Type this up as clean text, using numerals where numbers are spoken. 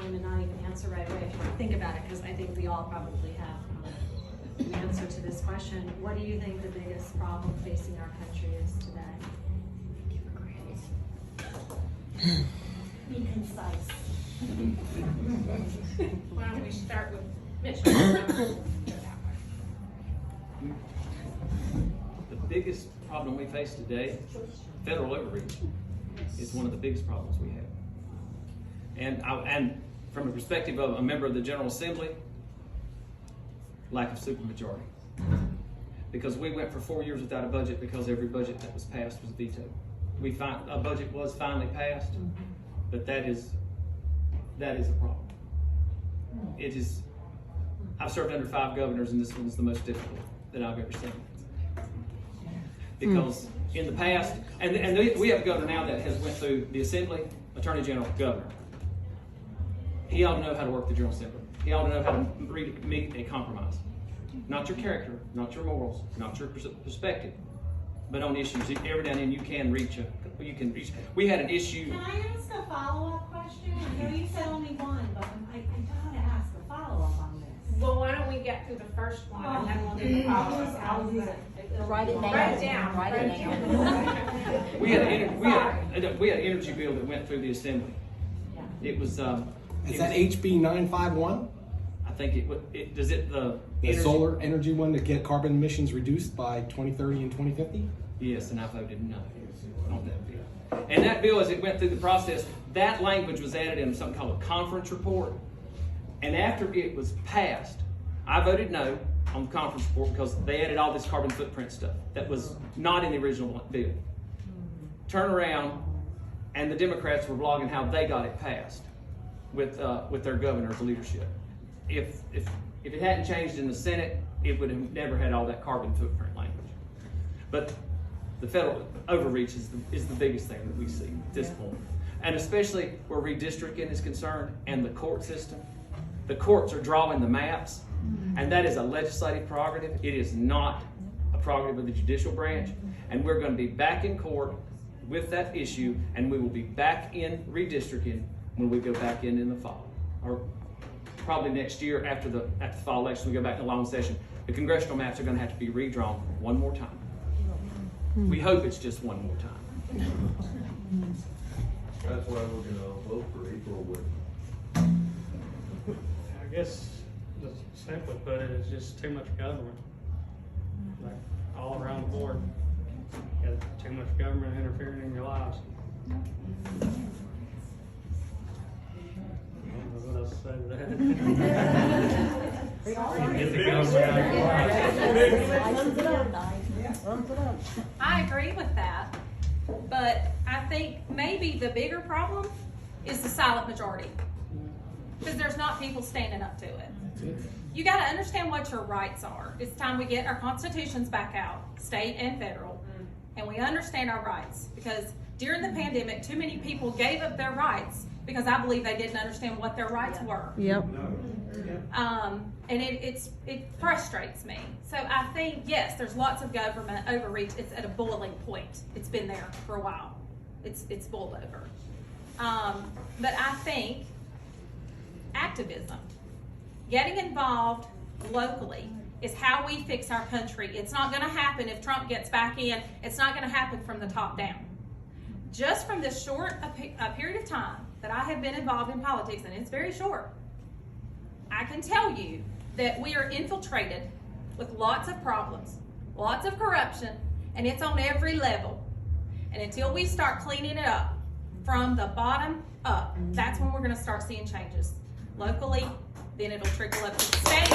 time and not even answer right away if you want to think about it, because I think we all probably have the answer to this question. What do you think the biggest problem facing our country is today? Be concise. Why don't we start with Mitch? The biggest problem we face today, federal overreach, is one of the biggest problems we have. And from the perspective of a member of the General Assembly, lack of supermajority. Because we went for 4 years without a budget because every budget that was passed was vetoed. A budget was finally passed, but that is a problem. It is. I've served under 5 governors, and this one's the most difficult that I've ever seen. Because in the past, and we have a governor now that has went through the Assembly, Attorney General, Governor. He ought to know how to work the General Assembly. He ought to know how to meet a compromise. Not your character, not your morals, not your perspective, but on issues. Every now and then you can reach. We had an issue. Can I ask a follow-up question? I know you said only one, but I gotta ask a follow-up on this. Well, why don't we get through the first one and then we'll do the follow-up. Write it down. Write it down. Write it down. We had an energy bill that went through the Assembly. It was. Is that HB 951? I think does it the energy? Solar energy one to get carbon emissions reduced by 2030 and 2050? Yes, and I voted no on that bill. And that bill, as it went through the process, that language was added in something called a conference report. And after it was passed, I voted no on the conference report because they added all this carbon footprint stuff that was not in the original bill. Turn around, and the Democrats were blogging how they got it passed with their governor's leadership. If it hadn't changed in the Senate, it would have never had all that carbon footprint language. But the federal overreach is the biggest thing that we see at this point. And especially where redistricting is concerned and the court system. The courts are drawing the maps, and that is a legislative prerogative. It is not a prerogative of the judicial branch. And we're going to be back in court with that issue, and we will be back in redistricting when we go back in the fall. Or probably next year after the fall election, we go back to long session. The congressional maps are going to have to be redrawn one more time. We hope it's just one more time. That's why we're gonna vote for April with. I guess, just simply put it, it's just too much government. Like, all around the board. You got too much government interfering in your lives. I don't know what else to say to that. Get the government out of your life. I agree with that, but I think maybe the bigger problem is the silent majority, because there's not people standing up to it. You got to understand what your rights are. It's time we get our constitutions back out, state and federal, and we understand our rights, because during the pandemic, too many people gave up their rights because I believe they didn't understand what their rights were. Yep. And it frustrates me. So I think, yes, there's lots of government overreach. It's at a boiling point. It's been there for a while. It's boiled over. But I think activism, getting involved locally, is how we fix our country. It's not going to happen if Trump gets back in. It's not going to happen from the top down. Just from this short a period of time that I have been involved in politics, and it's very short, I can tell you that we are infiltrated with lots of problems, lots of corruption, and it's on every level. And until we start cleaning it up from the bottom up, that's when we're going to start seeing changes. Locally, then it'll trickle up to the state.